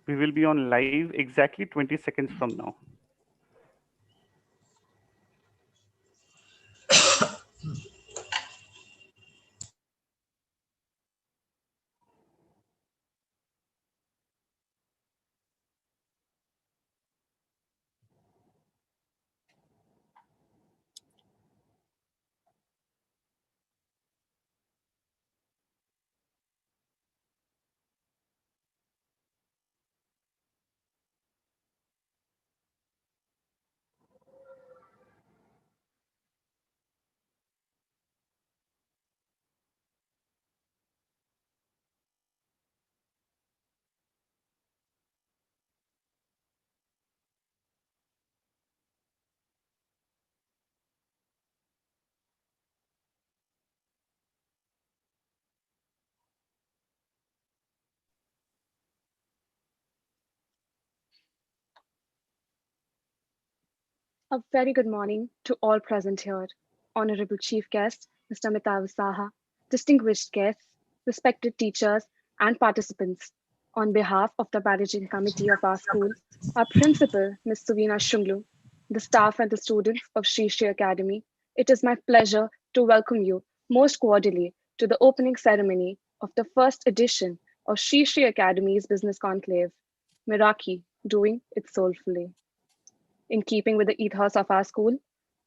We will be on live exactly 20 seconds from now. A very good morning to all present here. Honorable Chief Guest, Mr. Mitav Saha, distinguished guests, respected teachers, and participants. On behalf of the managing committee of our school, our principal, Ms. Suvina Shunglu, the staff and the students of Sri Sri Academy, it is my pleasure to welcome you most cordially to the opening ceremony of the first edition of Sri Sri Academy's Business Conclave, MERAKI, doing it soulfully. In keeping with the ethos of our school,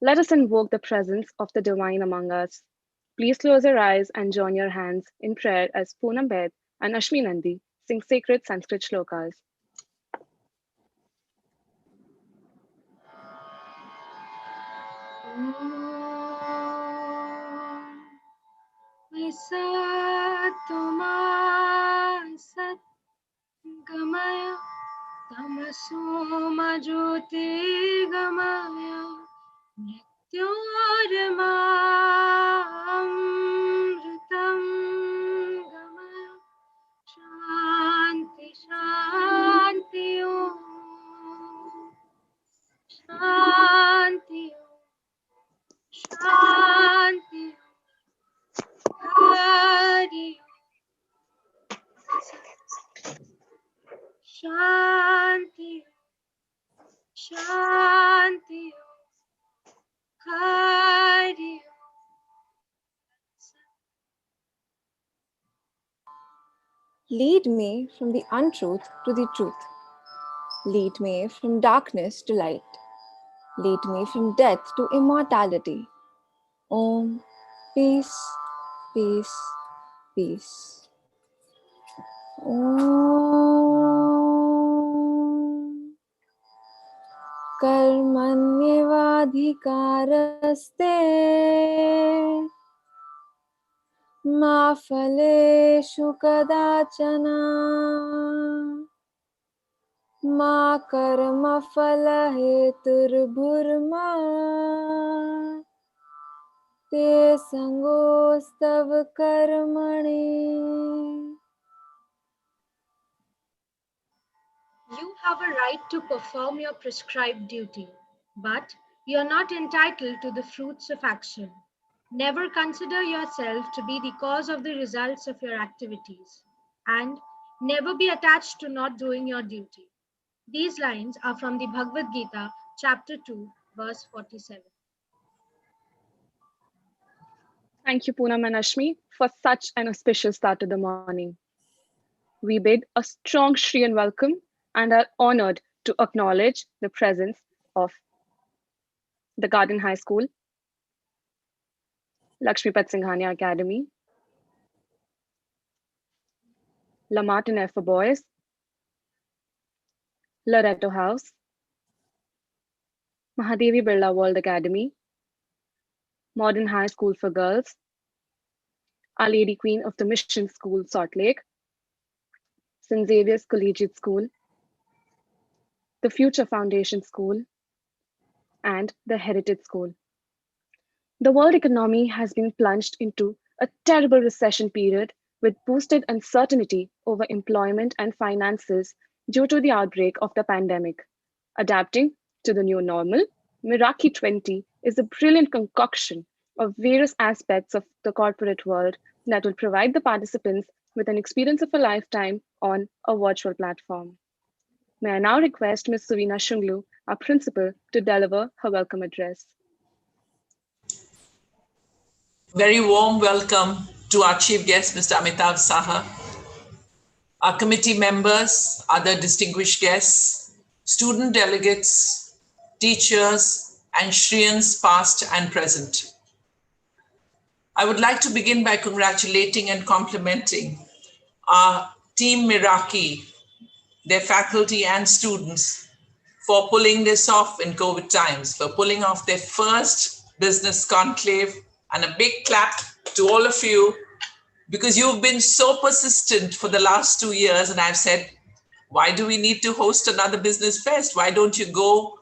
let us invoke the presence of the divine among us. Please close your eyes and join your hands in prayer as Poonam Bed and Ashmi Nandi sing sacred Sanskrit shlokas. विसत्तमा सद्गमय तमसोम ज्योतिर्गमय मृत्योर्मामृतं गमय Shanti Shanti Shanti Shanti Hari Shanti Shanti Hari Lead me from the untruth to the truth. Lead me from darkness to light. Lead me from death to immortality. Om, peace, peace, peace. Om. Karmanyevadhikaraste ma phaleshu kadachana ma karma phalaheturbhurma te sangostav karmani. You have a right to perform your prescribed duty, but you are not entitled to the fruits of action. Never consider yourself to be the cause of the results of your activities, and never be attached to not doing your duty. These lines are from the Bhagavad Gita, chapter 2, verse 47. Thank you, Poonam and Ashmi, for such an auspicious start to the morning. We bid a strong Shri and welcome and are honored to acknowledge the presence of the Garden High School, Lakshmipat Singhania Academy, La Martiniere for Boys, Loreto House, Mahadevi Birla World Academy, Modern High School for Girls, Our Lady Queen of the Mission School, Salt Lake, St. Xavier's Collegiate School, the Future Foundation School, and the Heritage School. The world economy has been plunged into a terrible recession period with boosted uncertainty over employment and finances due to the outbreak of the pandemic. Adapting to the new normal, Meraki 20 is a brilliant concoction of various aspects of the corporate world that will provide the participants with an experience of a lifetime on a virtual platform. May I now request Ms. Suvina Shunglu, our principal, to deliver her welcome address. Very warm welcome to our chief guest, Mr. Amitav Saha, our committee members, other distinguished guests, student delegates, teachers, and Shriyans past and present. I would like to begin by congratulating and complimenting our team MERAKI, their faculty and students for pulling this off in COVID times, for pulling off their first business conclave, and a big clap to all of you because you've been so persistent for the last 2 years. And I've said, why do we need to host another business fest? Why don't you go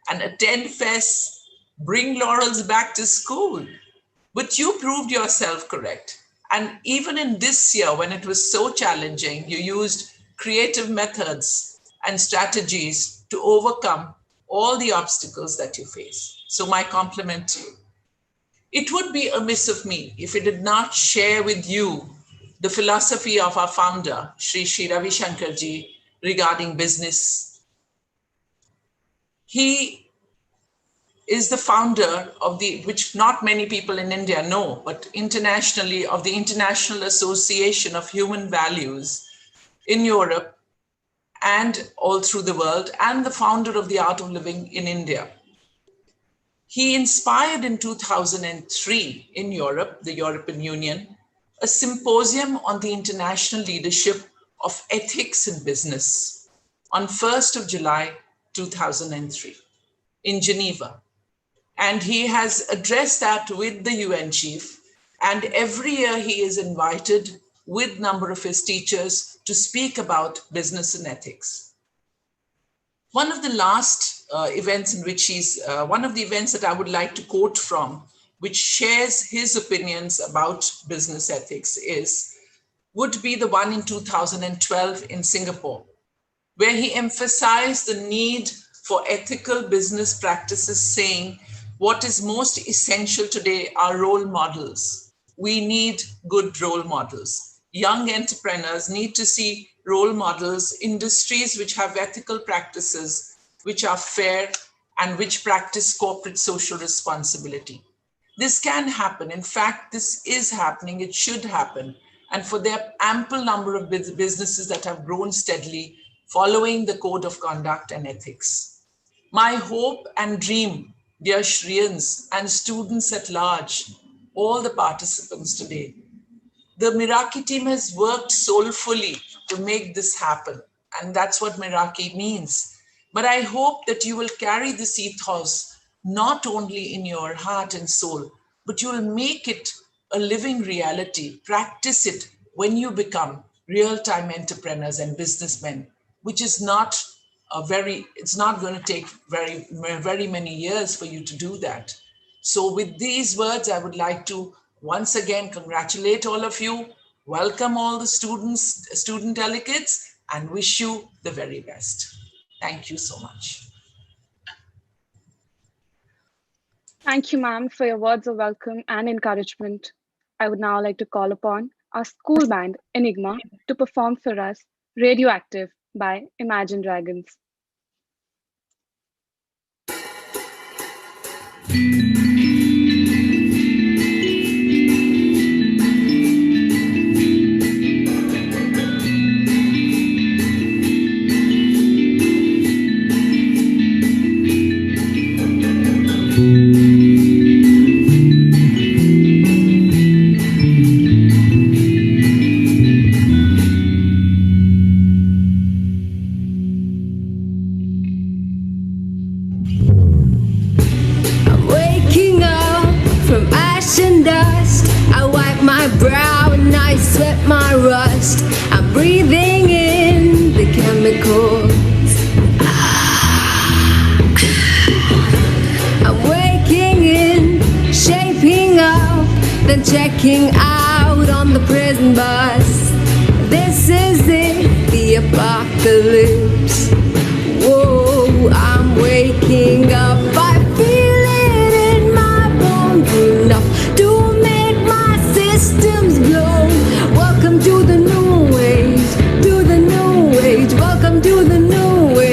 and attend fests, bring laurels back to school? But you proved yourself correct. And even in this year, when it was so challenging, you used creative methods and strategies to overcome all the obstacles that you face. So my compliment to you. It would be amiss of me if I did not share with you the philosophy of our founder, Sri Ravi Shankarji, regarding business. He is the founder of which not many people in India know, but internationally, of the International Association of Human Values in Europe and all through the world, and the founder of the Art of Living in India. He inspired in 2003 in Europe, the European Union, a symposium on the international leadership of ethics in business on 1st of July, 2003 in Geneva. And he has addressed that with the UN chief. And every year he is invited with a number of his teachers to speak about business and ethics. One of the last events in which one of the events that I would like to quote from, which shares his opinions about business ethics would be the one in 2012 in Singapore, where he emphasized the need for ethical business practices, saying, what is most essential today are role models. We need good role models. Young entrepreneurs need to see role models, industries which have ethical practices, which are fair, and which practice corporate social responsibility. This can happen. In fact, this is happening. It should happen. And for their ample number of businesses that have grown steadily following the code of conduct and ethics. My hope and dream, dear Shriyans and students at large, all the participants today, the MERAKI team has worked soulfully to make this happen. And that's what MERAKI means. But I hope that you will carry this ethos not only in your heart and soul, but you will make it a living reality, practice it when you become real-time entrepreneurs and businessmen, which is not it's not going to take very many years for you to do that. So with these words, I would like to once again congratulate all of you, welcome all the student delegates, and wish you the very best. Thank you so much. Thank you, ma'am, for your words of welcome and encouragement. I would now like to call upon our school band, Enigma, to perform for us Radioactive by Imagine Dragons. Brow and I sweat my rust. I'm breathing in the chemicals. I'm waking in, shaping up, then checking out on the prison bus. This is it, the apocalypse. Whoa, I'm waking up. I feel it in my bones enough to make my systems blow. Welcome to the new age, to the new age. Welcome to the new age.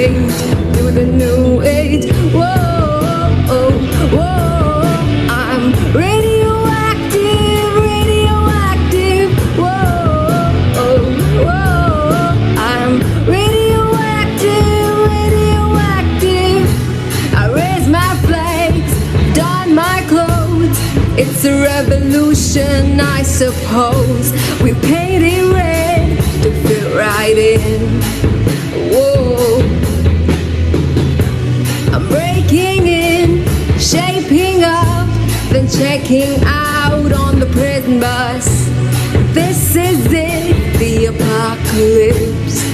suppose we painted red to fit right in. Whoa, I'm breaking in, shaping up, then checking out on the prison bus. This is it, the apocalypse.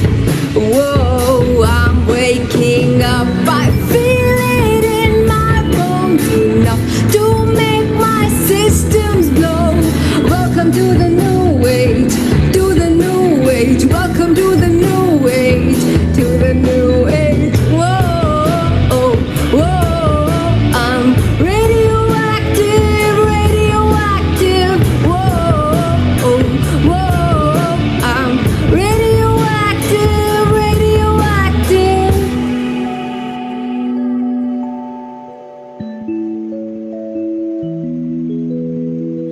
Whoa, I'm waking up, I feel it in my bones enough to make my systems blow. Welcome to the new age, to the new age. Welcome to the new age, to the new age. Whoa, whoa, I'm radioactive, radioactive. Whoa, whoa, I'm radioactive, radioactive.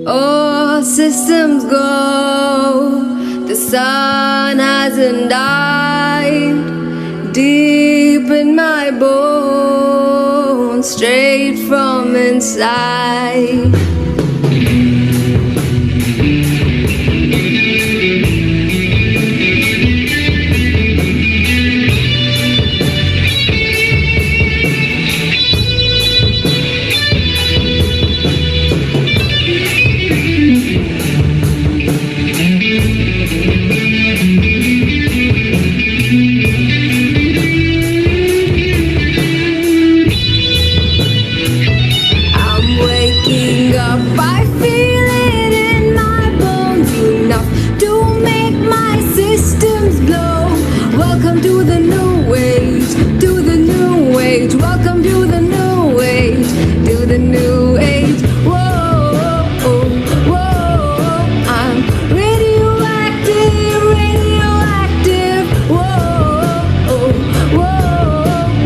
Oh, systems go, the sun hasn't died. Deep in my bones, straight from inside. I'm waking up, I feel it in my bones enough to make my systems blow. Welcome to the new age, to the new age. Welcome to the new age, to the new age. Whoa, whoa, I'm radioactive, radioactive. Whoa, whoa,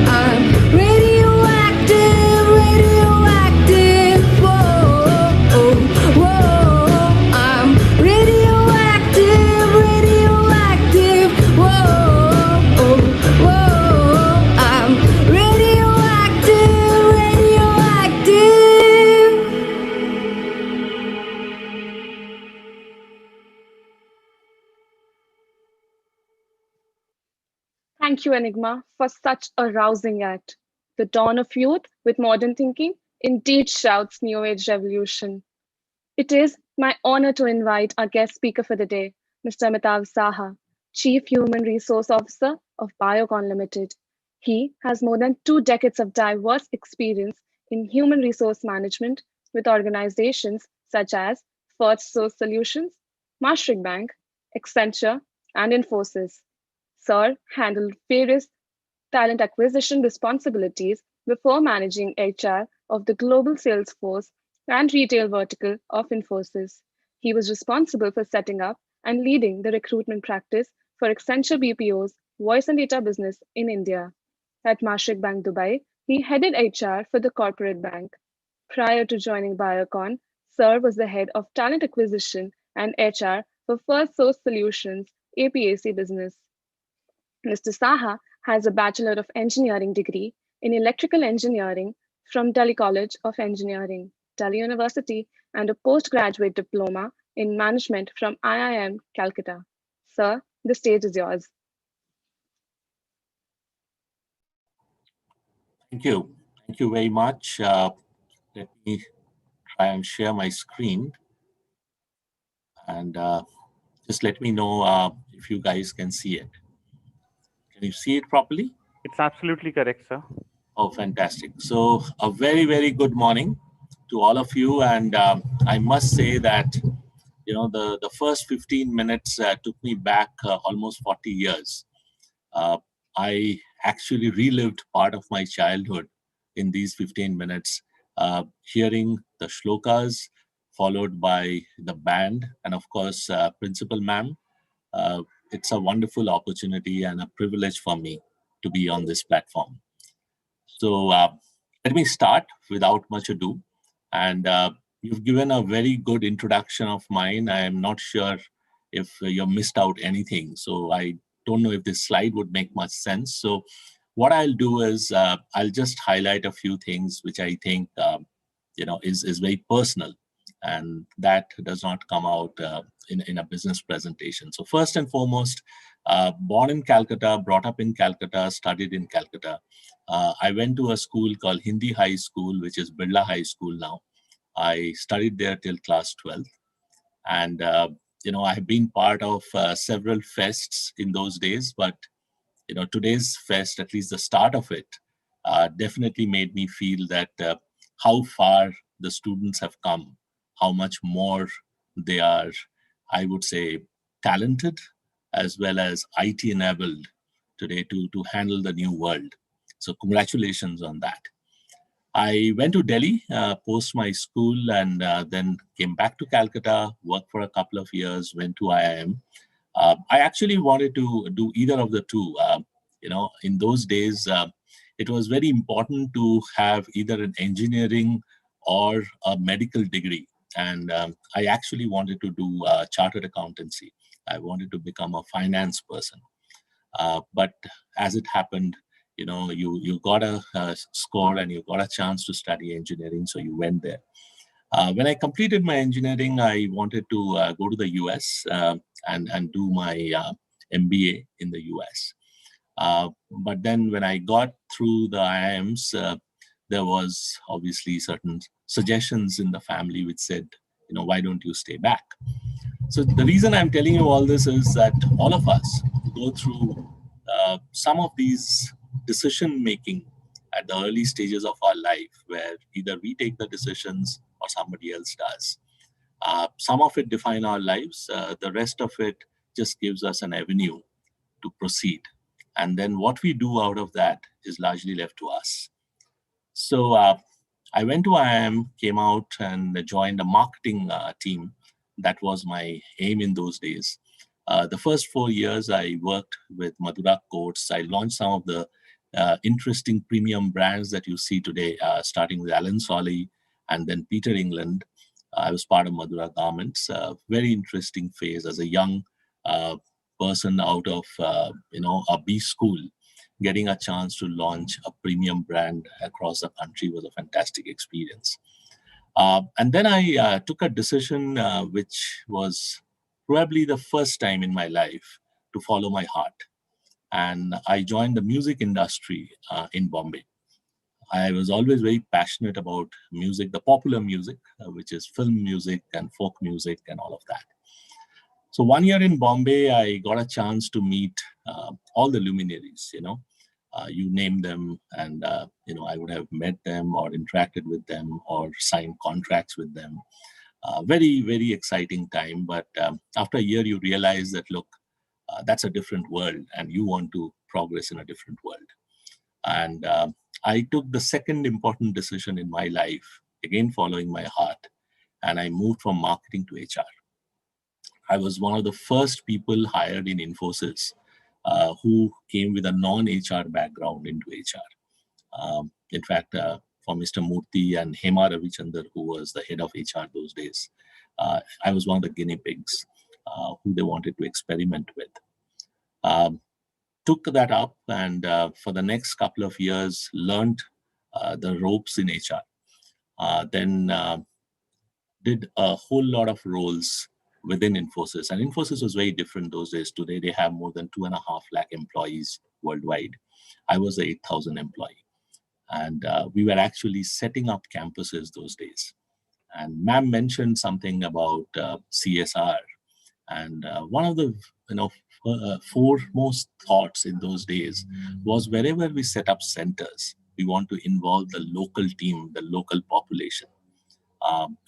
I'm radioactive, radioactive. Whoa, whoa, I'm radioactive, radioactive. Whoa, I'm radioactive, radioactive. Thank you, Enigma, for such a rousing act. The dawn of youth with modern thinking indeed shouts New Age revolution. It is my honor to invite our guest speaker for the day, Mr. Amitav Saha, Chief Human Resource Officer of Biocon Limited. He has more than 2 decades of diverse experience in human resource management with organizations such as First Source Solutions, Maastricht Bank, Accenture, and Infosys. Sir handled various talent acquisition responsibilities before managing HR of the global sales force and retail vertical of Infosys. He was responsible for setting up and leading the recruitment practice for Accenture BPO's voice and data business in India. At Maastricht Bank Dubai, he headed HR for the corporate bank. Prior to joining Biocon, Sir was the head of talent acquisition and HR for First Source Solutions APAC business. Mr. Saha has a Bachelor of Engineering degree in Electrical Engineering from Delhi College of Engineering, Delhi University, and a postgraduate diploma in Management from IIM Calcutta. Sir, the stage is yours. Thank you. Thank you very much. Let me try and share my screen. And just let me know if you guys can see it. Can you see it properly? It's absolutely correct, sir. Oh, fantastic. So a very, very good morning to all of you. And I must say that, you know, the first 15 minutes took me back almost 40 years. I actually relived part of my childhood in these 15 minutes, hearing the shlokas, followed by the band, and of course, Principal Ma'am. It's a wonderful opportunity and a privilege for me to be on this platform. So let me start without much ado. And you've given a very good introduction of mine. I am not sure if you missed out anything. So I don't know if this slide would make much sense. So what I'll do is I'll just highlight a few things which I think is very personal and that does not come out in a business presentation. So first and foremost, born in Calcutta, brought up in Calcutta, studied in Calcutta. I went to a school called Hindi High School, which is Birla High School now. I studied there till class 12. And, I have been part of several fests in those days, but, today's fest, at least the start of it, definitely made me feel that how far the students have come, how much more they are, I would say, talented as well as IT enabled today to handle the new world. So congratulations on that. I went to Delhi post my school and then came back to Calcutta, worked for a couple of years, went to IIM. I actually wanted to do either of the two. In those days, it was very important to have either an engineering or a medical degree. And I actually wanted to do chartered accountancy. I wanted to become a finance person. But as it happened, you got a score and you got a chance to study engineering, so you went there. When I completed my engineering, I wanted to go to the US and do my MBA in the US. But then when I got through the IIMs, there was obviously certain suggestions in the family which said, why don't you stay back? So the reason I'm telling you all this is that all of us go through some of these decision making at the early stages of our life, where either we take the decisions or somebody else does. Some of it define our lives. The rest of it just gives us an avenue to proceed. And then what we do out of that is largely left to us. So I went to IIM, came out and joined a marketing team. That was my aim in those days. The first 4 years, I worked with Madura Coats. I launched some of the interesting premium brands that you see today, starting with Alan Solly and then Peter England. I was part of Madura Garments. Very interesting phase as a young person out of a B school. Getting a chance to launch a premium brand across the country was a fantastic experience. And then I took a decision which was probably the first time in my life to follow my heart. And I joined the music industry in Bombay. I was always very passionate about music, the popular music, which is film music and folk music and all of that. So 1 year in Bombay, I got a chance to meet all the luminaries, you name them, and I would have met them or interacted with them or signed contracts with them. Very, very exciting time. But after a year, you realize that, look, that's a different world and you want to progress in a different world. And I took the second important decision in my life, again following my heart, and I moved from marketing to HR. I was one of the first people hired in Infosys who came with a non-HR background into HR. In fact, for Mr. Murthy and Hema Ravichandar, who was the head of HR those days, I was one of the guinea pigs who they wanted to experiment with. Took that up and for the next couple of years learned the ropes in HR. Then did a whole lot of roles within Infosys. And Infosys was very different those days. Today, they have more than 2.5 lakh employees worldwide. I was the 8,000 employee. And we were actually setting up campuses those days. And ma'am mentioned something about CSR. And one of the foremost thoughts in those days was wherever we set up centers, we want to involve the local team, the local population.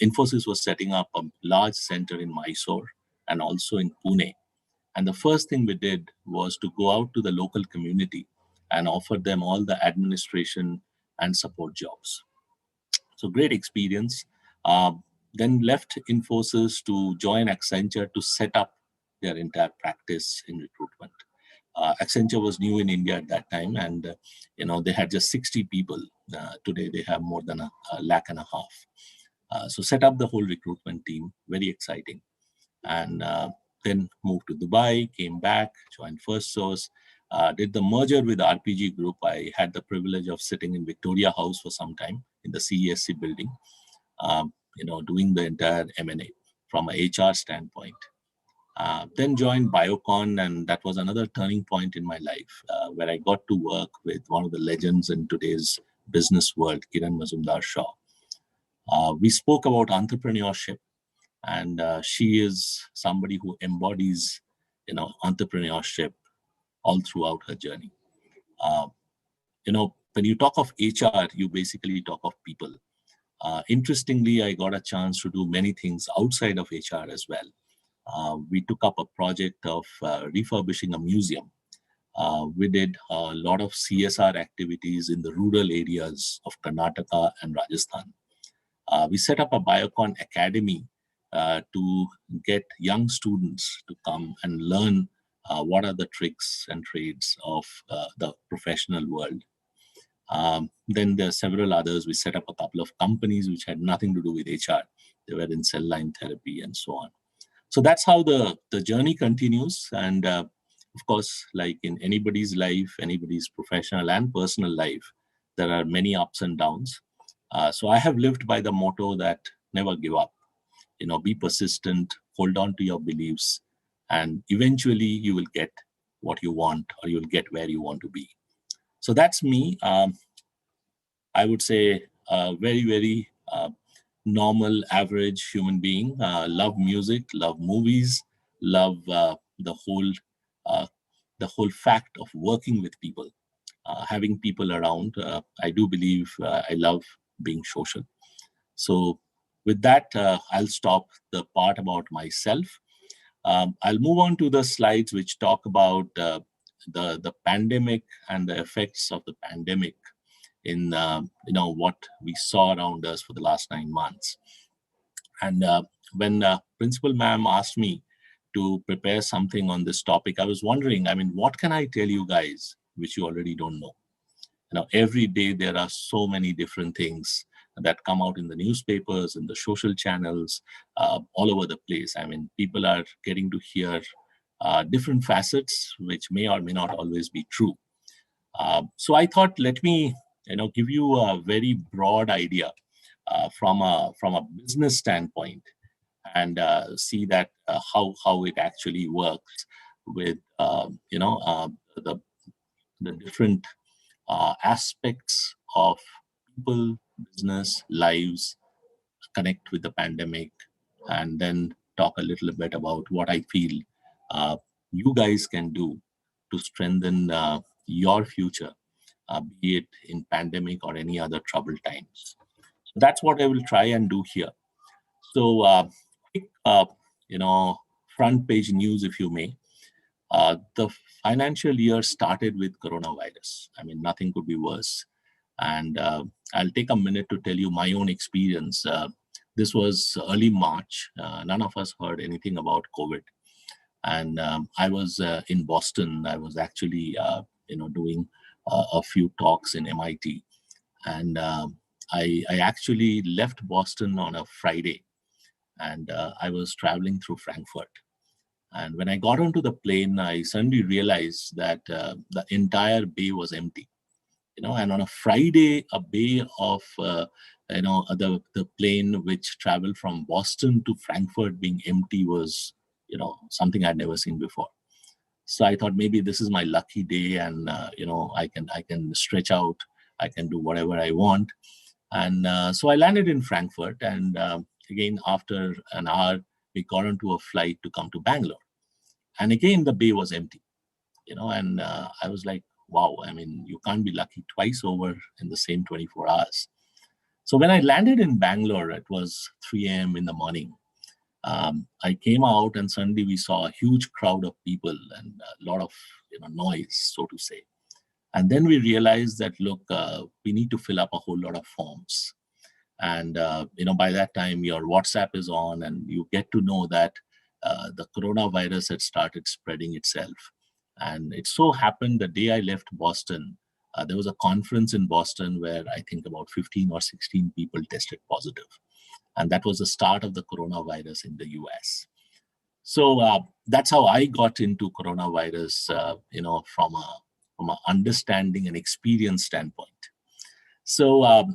Infosys was setting up a large center in Mysore and also in Pune. And the first thing we did was to go out to the local community and offer them all the administration and support jobs. So great experience. Then left Infosys to join Accenture to set up their entire practice in recruitment. Accenture was new in India at that time, and they had just 60 people. Today they have more than a lakh and a half. So set up the whole recruitment team, very exciting. And then moved to Dubai, came back, joined FirstSource, did the merger with RPG Group. I had the privilege of sitting in Victoria House for some time in the CESC building. doing the entire M&A from a HR standpoint. Then joined Biocon, and that was another turning point in my life where I got to work with one of the legends in today's business world, Kiran Mazumdar-Shaw. We spoke about entrepreneurship, and she is somebody who embodies, entrepreneurship all throughout her journey. When you talk of HR, you basically talk of people. Interestingly, I got a chance to do many things outside of HR as well. We took up a project of refurbishing a museum. We did a lot of CSR activities in the rural areas of Karnataka and Rajasthan. We set up a Biocon Academy to get young students to come and learn what are the tricks and trades of the professional world. Then there are several others. We set up a couple of companies which had nothing to do with HR. They were in cell line therapy and so on. So that's how the journey continues. And of course, like in anybody's life, anybody's professional and personal life, there are many ups and downs. So I have lived by the motto that never give up. Be persistent, hold on to your beliefs, and eventually you will get what you want, or you will get where you want to be. So that's me. I would say a very, very normal, average human being. Love music, love movies, love the whole fact of working with people, having people around. I do believe I love being social. So with that, I'll stop the part about myself. I'll move on to the slides which talk about the pandemic and the effects of the pandemic in what we saw around us for the last 9 months. And when Principal Ma'am asked me to prepare something on this topic, I was wondering, what can I tell you guys which you already don't know? Every day there are so many different things that come out in the newspapers, in the social channels, all over the place. People are getting to hear different facets, which may or may not always be true. So I thought, let me give you a very broad idea from a business standpoint, and see that how it actually works with the different aspects of people, business, lives, connect with the pandemic, and then talk a little bit about what I feel you guys can do to strengthen your future, be it in pandemic or any other troubled times. So that's what I will try and do here. So quick, front page news, if you may. The financial year started with coronavirus. Nothing could be worse. And I'll take a minute to tell you my own experience. This was early March. None of us heard anything about COVID. And I was in Boston. I was actually, doing a few talks in MIT. And I actually left Boston on a Friday. And I was traveling through Frankfurt. And when I got onto the plane, I suddenly realized that the entire bay was empty. And on a Friday, a bay of, the plane which traveled from Boston to Frankfurt being empty was, something I'd never seen before. So I thought maybe this is my lucky day, and I can stretch out, I can do whatever I want. And so I landed in Frankfurt, and again, after an hour, we got onto a flight to come to Bangalore. And again, the bay was empty, and I was like, wow, you can't be lucky twice over in the same 24 hours. So when I landed in Bangalore, it was 3 a.m. in the morning. I came out, and suddenly we saw a huge crowd of people and a lot of noise, so to say. And then we realized that, look, we need to fill up a whole lot of forms. And by that time, your WhatsApp is on, and you get to know that the coronavirus had started spreading itself. And it so happened the day I left Boston, there was a conference in Boston where I think about 15 or 16 people tested positive. And that was the start of the coronavirus in the US. So that's how I got into coronavirus, from an understanding and experience standpoint. So,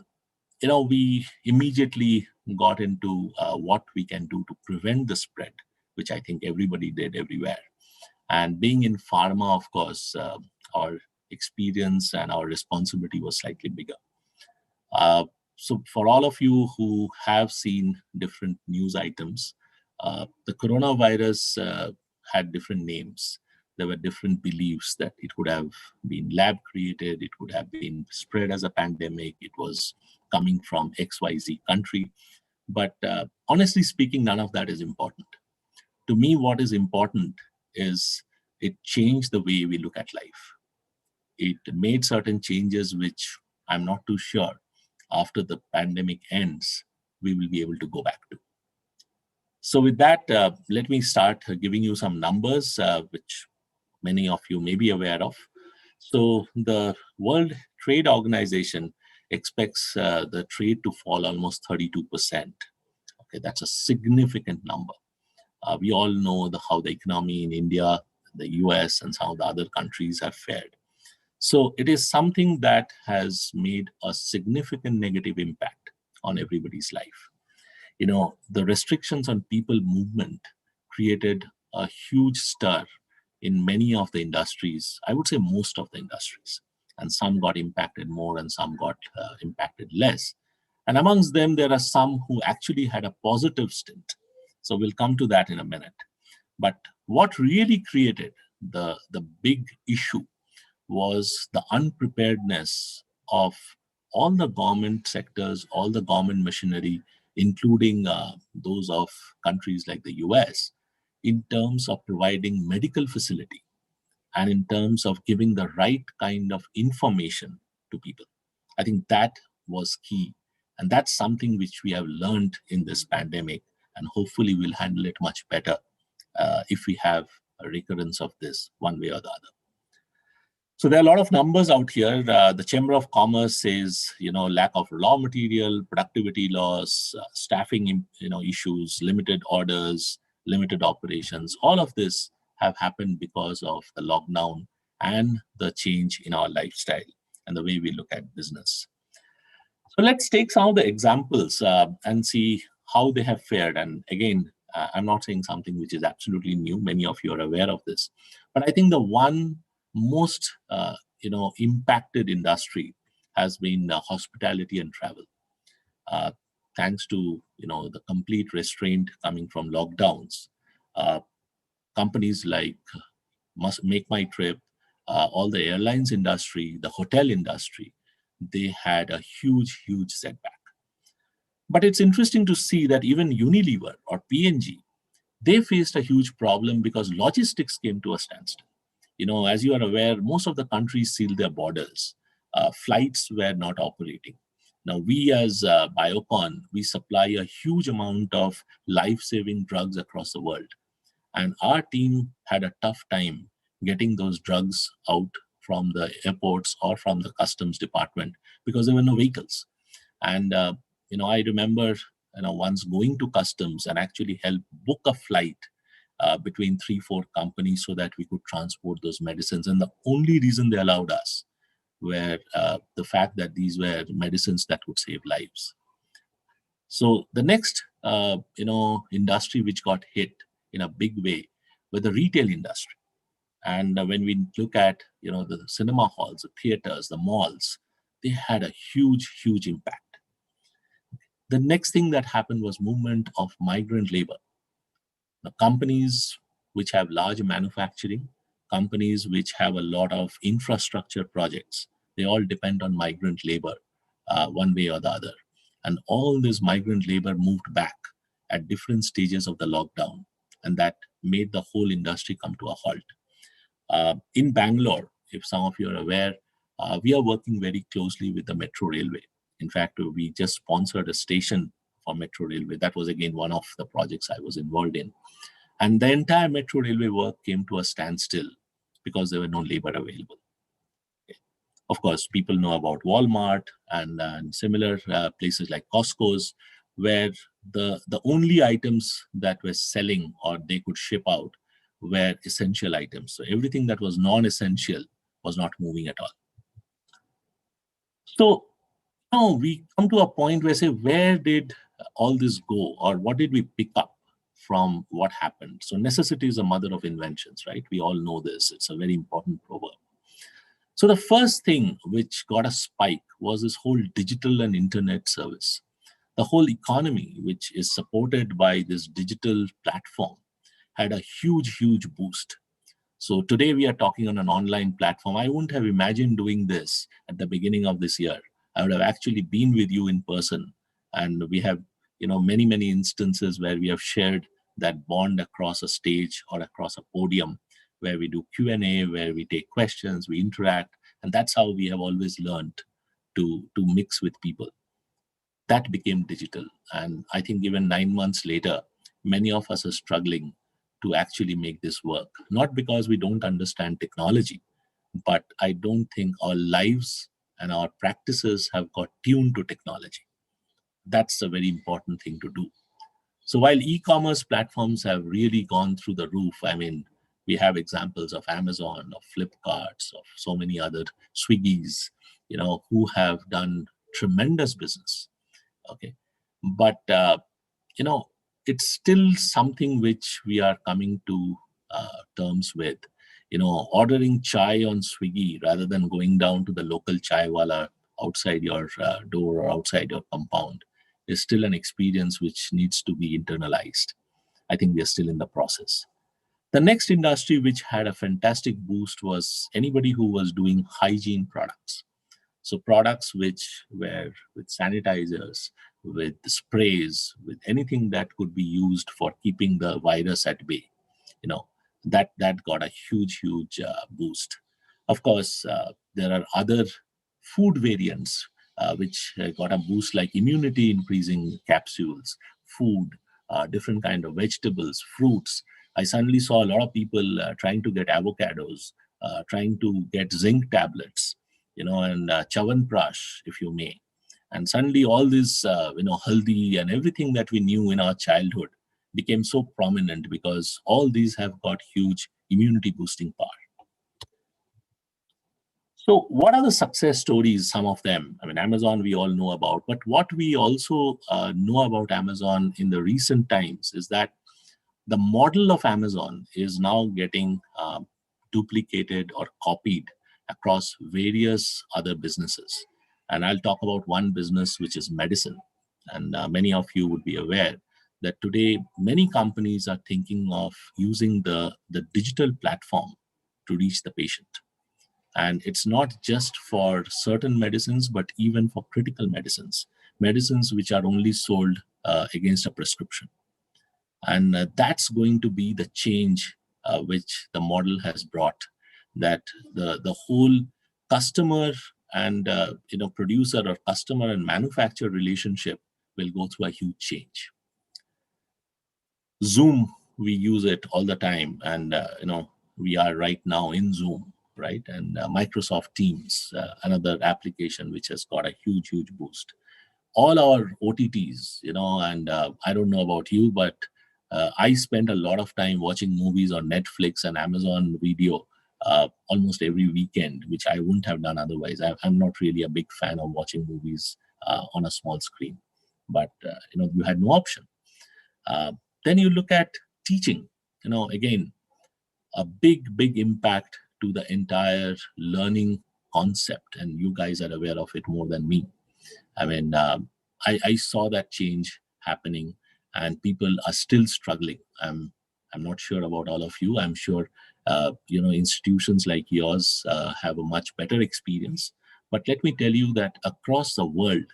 we immediately got into what we can do to prevent the spread, which I think everybody did everywhere. And being in pharma, of course, our experience and our responsibility was slightly bigger. So for all of you who have seen different news items, the coronavirus had different names. There were different beliefs that it could have been lab created, it could have been spread as a pandemic, it was coming from XYZ country. But honestly speaking, none of that is important. To me, what is important is it changed the way we look at life. It made certain changes which I'm not too sure after the pandemic ends, we will be able to go back to. So with that, let me start giving you some numbers, which many of you may be aware of. So the World Trade Organization expects the trade to fall almost 32%. Okay, that's a significant number. We all know how the economy in India, the US, and some of the other countries have fared. So it is something that has made a significant negative impact on everybody's life. You know, the restrictions on people movement created a huge stir in many of the industries, I would say most of the industries, and some got impacted more and some got impacted less. And amongst them, there are some who actually had a positive stint. So we'll come to that in a minute. But what really created the big issue was the unpreparedness of all the government sectors, all the government machinery, including those of countries like the US, in terms of providing medical facility and in terms of giving the right kind of information to people. I think that was key. And that's something which we have learned in this pandemic, and hopefully we'll handle it much better if we have a recurrence of this one way or the other. So there are a lot of numbers out here. The Chamber of Commerce says, lack of raw material, productivity loss, staffing, issues, limited orders, limited operations. All of this have happened because of the lockdown and the change in our lifestyle and the way we look at business. So let's take some of the examples and see how they have fared. And again, I'm not saying something which is absolutely new. Many of you are aware of this. But I think the one most impacted industry has been hospitality and travel. Thanks to the complete restraint coming from lockdowns, companies like Make My Trip, all the airlines industry, the hotel industry, they had a huge setback. But it's interesting to see that even Unilever or P&G, they faced a huge problem because logistics came to a standstill. As you are aware, most of the countries sealed their borders. Flights were not operating. Now, we as Biocon, we supply a huge amount of life-saving drugs across the world. And our team had a tough time getting those drugs out from the airports or from the customs department because there were no vehicles. And, I remember, once going to customs and actually help book a flight between 3-4 companies so that we could transport those medicines. And the only reason they allowed us were the fact that these were medicines that would save lives. So the next, industry which got hit in a big way were the retail industry. And when we look at, the cinema halls, the theaters, the malls, they had a huge impact. The next thing that happened was movement of migrant labor. The companies which have large manufacturing, companies which have a lot of infrastructure projects, they all depend on migrant labor one way or the other. And all this migrant labor moved back at different stages of the lockdown. And that made the whole industry come to a halt. In Bangalore, if some of you are aware, we are working very closely with the Metro Railway. In fact, we just sponsored a station for Metro Railway. That was again one of the projects I was involved in. And the entire Metro Railway work came to a standstill because there were no labor available. Of course, people know about Walmart and similar places like Costco's, where the only items that were selling or they could ship out were essential items. So everything that was non-essential was not moving at all. So now we come to a point where say, where did all this go, or what did we pick up from what happened? So necessity is the mother of inventions, right? We all know this. It's a very important proverb. So the first thing which got a spike was this whole digital and internet service. The whole economy, which is supported by this digital platform, had a huge boost. So today we are talking on an online platform. I wouldn't have imagined doing this at the beginning of this year. I would have actually been with you in person, and we have, many instances where we have shared that bond across a stage or across a podium, where we do Q&A, where we take questions, we interact, and that's how we have always learned to mix with people. That became digital, and I think even 9 months later, many of us are struggling to actually make this work. Not because we don't understand technology, but I don't think our lives and our practices have got tuned to technology. That's a very important thing to do. So while e-commerce platforms have really gone through the roof, I mean, we have examples of Amazon, of Flipkarts, of so many other Swiggies, who have done tremendous business. Okay, but it's still something which we are coming to terms with. Ordering chai on Swiggy rather than going down to the local chai wala outside your door or outside your compound is still an experience which needs to be internalized. I think we are still in the process. The next industry which had a fantastic boost was anybody who was doing hygiene products. So products which were with sanitizers, with sprays, with anything that could be used for keeping the virus at bay, that got a huge boost. Of course, there are other food variants which got a boost, like immunity increasing capsules, food, different kind of vegetables, fruits. I suddenly saw a lot of people trying to get avocados, trying to get zinc tablets, and chawanprash, if you may. And suddenly all this, haldi and everything that we knew in our childhood became so prominent because all these have got huge immunity boosting power. So what are the success stories, some of them? I mean, Amazon we all know about, but what we also know about Amazon in the recent times is that the model of Amazon is now getting duplicated or copied across various other businesses. And I'll talk about one business, which is medicine. And many of you would be aware that today many companies are thinking of using the digital platform to reach the patient. And it's not just for certain medicines, but even for critical medicines which are only sold against a prescription. And that's going to be the change which the model has brought, that the whole customer and producer or customer and manufacturer relationship will go through a huge change. Zoom, we use it all the time, and we are right now in Zoom, right? And Microsoft Teams, another application which has got a huge boost. All our OTTs, and I don't know about you, but I spend a lot of time watching movies on Netflix and Amazon Video almost every weekend, which I wouldn't have done otherwise. I'm not really a big fan of watching movies on a small screen, but you had no option. Then you look at teaching, again, a big impact to the entire learning concept, and you guys are aware of it more than me. I mean, I saw that change happening, and people are still struggling. I'm not sure about all of you. I'm sure institutions like yours have a much better experience. But let me tell you that across the world,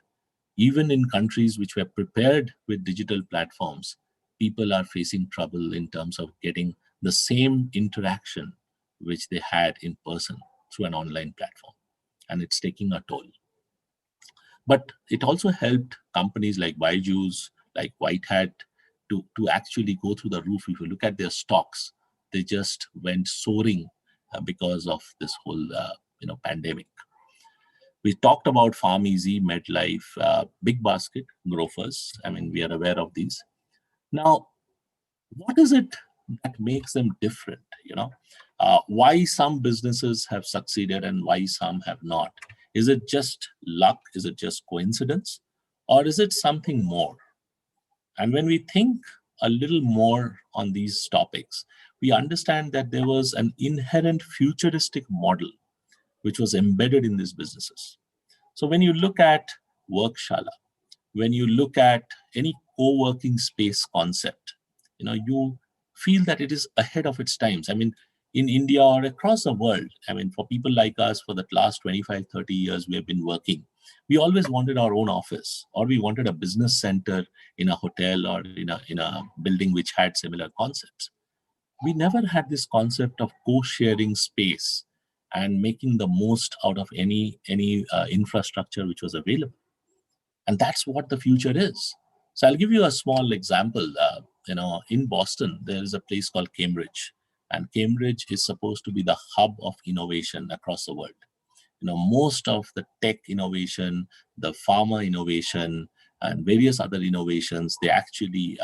even in countries which were prepared with digital platforms, people are facing trouble in terms of getting the same interaction which they had in person through an online platform. And it's taking a toll. But it also helped companies like Byju's, like White Hat, to actually go through the roof. If you look at their stocks, they just went soaring because of this whole pandemic. We talked about PharmEasy, MedLife, Big Basket, Grofers. I mean, we are aware of these. Now, what is it that makes them different? Why some businesses have succeeded and why some have not? Is it just luck? Is it just coincidence? Or is it something more? And when we think a little more on these topics, we understand that there was an inherent futuristic model which was embedded in these businesses. So when you look at Workshala, when you look at any co-working space concept, you feel that it is ahead of its times. I mean, in India or across the world, I mean, for people like us, for the last 25, 30 years, we have been working. We always wanted our own office, or we wanted a business center in a hotel or in a building which had similar concepts. We never had this concept of co-sharing space and making the most out of any infrastructure which was available. And that's what the future is. So I'll give you a small example. In Boston, there is a place called Cambridge, and Cambridge is supposed to be the hub of innovation across the world. Most of the tech innovation, the pharma innovation, and various other innovations, they actually,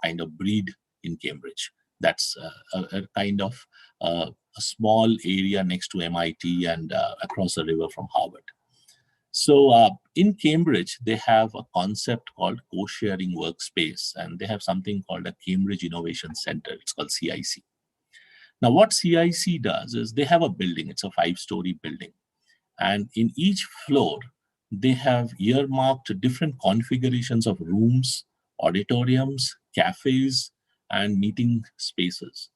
kind of breed in Cambridge. That's a kind of a small area next to MIT and across the river from Harvard. So in Cambridge, they have a concept called co-sharing workspace, and they have something called a Cambridge Innovation Center. It's called CIC. Now, what CIC does is they have a building. It's a 5-story building. And in each floor, they have earmarked different configurations of rooms, auditoriums, cafes, and meeting spaces.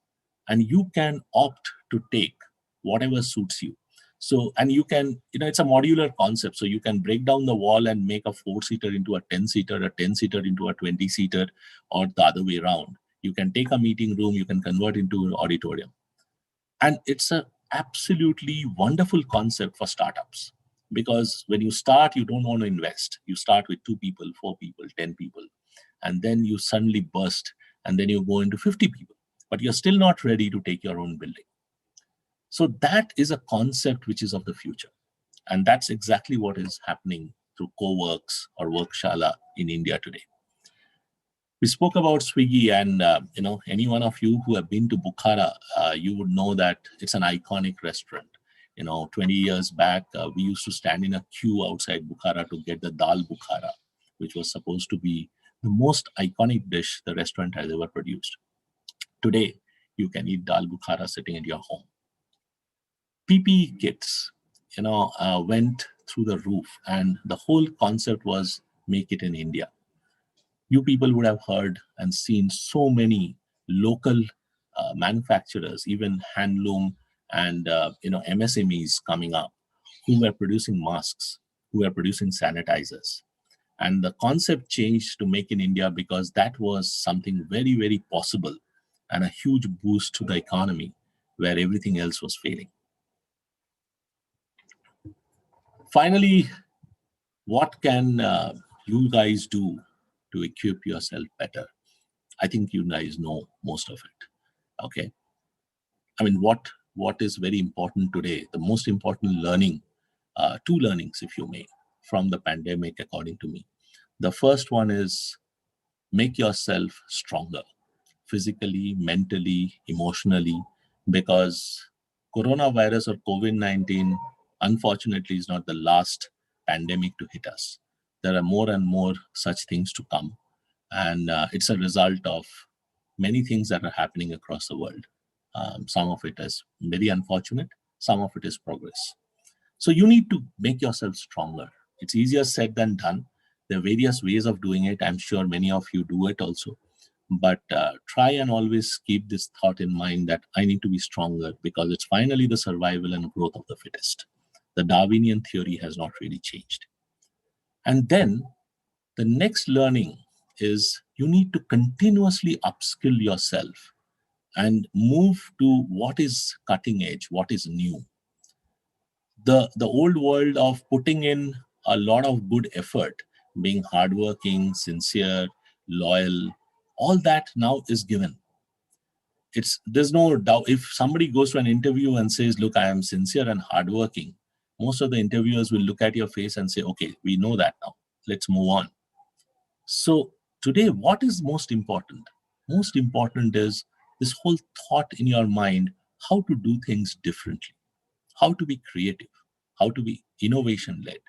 And you can opt to take whatever suits you. So, and you can, it's a modular concept. So you can break down the wall and make a 4-seater into a 10-seater, a 10-seater into a 20-seater, or the other way around. You can take a meeting room, you can convert into an auditorium. And it's a absolutely wonderful concept for startups, because when you start, you don't want to invest. You start with 2 people, 4 people, 10 people, and then you suddenly burst, and then you go into 50 people, but you're still not ready to take your own building. So that is a concept which is of the future. And that's exactly what is happening through CoWorks or Workshala in India today. We spoke about Swiggy, and any one of you who have been to Bukhara, you would know that it's an iconic restaurant. 20 years back, we used to stand in a queue outside Bukhara to get the dal Bukhara, which was supposed to be the most iconic dish the restaurant has ever produced. Today, you can eat dal Bukhara sitting at your home. PPE kits, went through the roof, and the whole concept was make it in India. You people would have heard and seen so many local manufacturers, even handloom and MSMEs coming up, who were producing masks, who were producing sanitizers. And the concept changed to make in India because that was something very, very possible and a huge boost to the economy where everything else was failing. Finally, what can you guys do to equip yourself better? I think you guys know most of it. Okay. I mean, what is very important today? The most important learning, 2 learnings, if you may, from the pandemic, according to me. The first one is make yourself stronger, physically, mentally, emotionally, because coronavirus or COVID-19, unfortunately, is not the last pandemic to hit us. There are more and more such things to come. And it's a result of many things that are happening across the world. Some of it is very unfortunate, some of it is progress. So you need to make yourself stronger. It's easier said than done. There are various ways of doing it. I'm sure many of you do it also. But try and always keep this thought in mind that I need to be stronger, because it's finally the survival and growth of the fittest. The Darwinian theory has not really changed. And then the next learning is you need to continuously upskill yourself and move to what is cutting edge, what is new. The old world of putting in a lot of good effort, being hardworking, sincere, loyal, all that now is given. There's no doubt. If somebody goes to an interview and says, look, I am sincere and hardworking, most of the interviewers will look at your face and say, okay, we know that now. Let's move on. So today, what is most important? Most important is this whole thought in your mind, how to do things differently, how to be creative, how to be innovation-led.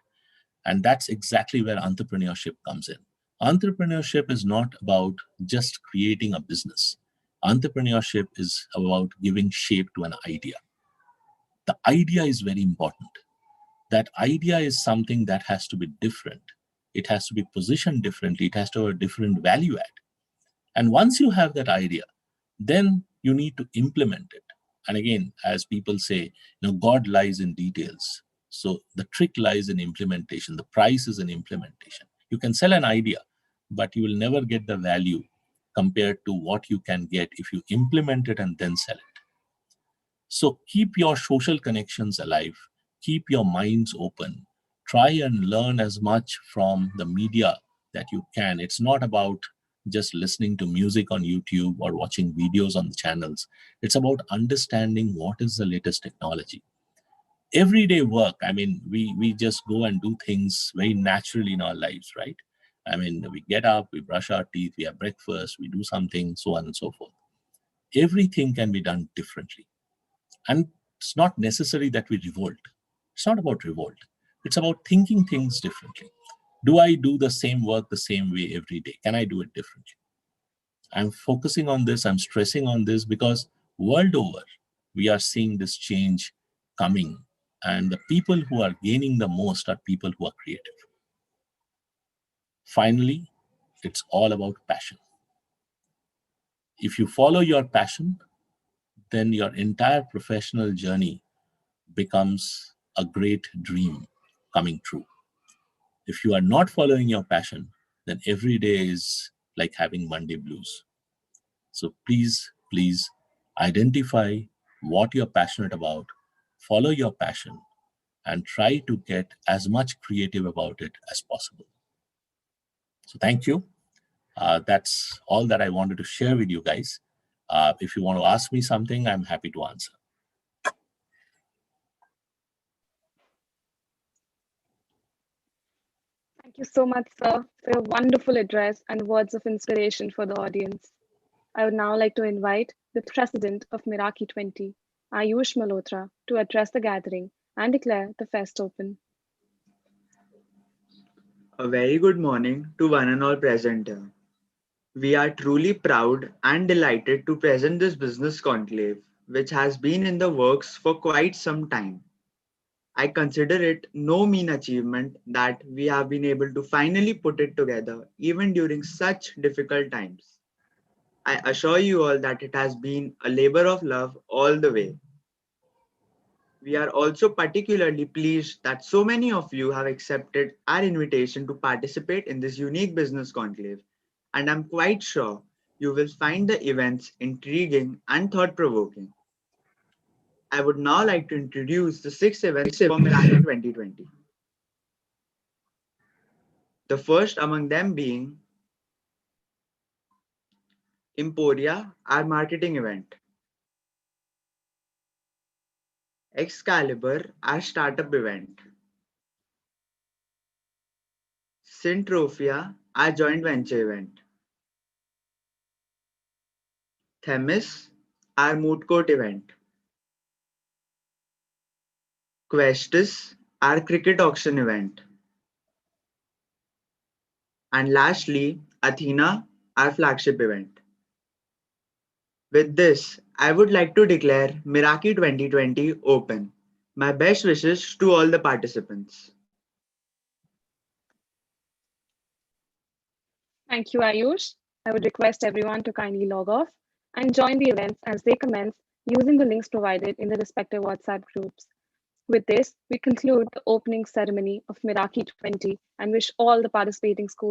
And that's exactly where entrepreneurship comes in. Entrepreneurship is not about just creating a business. Entrepreneurship is about giving shape to an idea. The idea is very important. That idea is something that has to be different. It has to be positioned differently. It has to have a different value add. And once you have that idea, then you need to implement it. And again, as people say, God lies in details. So the trick lies in implementation. The price is in implementation. You can sell an idea, but you will never get the value compared to what you can get if you implement it and then sell it. So keep your social connections alive, keep your minds open, try and learn as much from the media that you can. It's not about just listening to music on YouTube or watching videos on the channels. It's about understanding what is the latest technology. Everyday work, I mean, we just go and do things very naturally in our lives, right? I mean, we get up, we brush our teeth, we have breakfast, we do something, so on and so forth. Everything can be done differently. And it's not necessary that we revolt. It's not about revolt. It's about thinking things differently. Do I do the same work the same way every day? Can I do it differently? I'm focusing on this, I'm stressing on this because world over, we are seeing this change coming. And the people who are gaining the most are people who are creative. Finally, it's all about passion. If you follow your passion, then your entire professional journey becomes a great dream coming true. If you are not following your passion, then every day is like having Monday blues. So please, please identify what you're passionate about, follow your passion, and try to get as much creative about it as possible. So thank you. That's all that I wanted to share with you guys. If you want to ask me something, I'm happy to answer. Thank you so much, sir, for your wonderful address and words of inspiration for the audience. I would now like to invite the president of MERAKI 20, Ayush Malhotra, to address the gathering and declare the fest open. A very good morning to one and all present here. We are truly proud and delighted to present this business conclave, which has been in the works for quite some time. I consider it no mean achievement that we have been able to finally put it together, even during such difficult times. I assure you all that it has been a labor of love all the way. We are also particularly pleased that so many of you have accepted our invitation to participate in this unique business conclave, and I'm quite sure you will find the events intriguing and thought-provoking. I would now like to introduce the 6 events for MERAKI 2020. The first among them being Emporia, our marketing event. Excalibur, our startup event. Syntrophia, our joint venture event. Themis, our moot court event. Questus, our cricket auction event. And lastly, Athena, our flagship event. With this, I would like to declare MERAKI 2020 open. My best wishes to all the participants. Thank you, Ayush. I would request everyone to kindly log off and join the events as they commence using the links provided in the respective WhatsApp groups. With this, we conclude the opening ceremony of MERAKI 20 and wish all the participating schools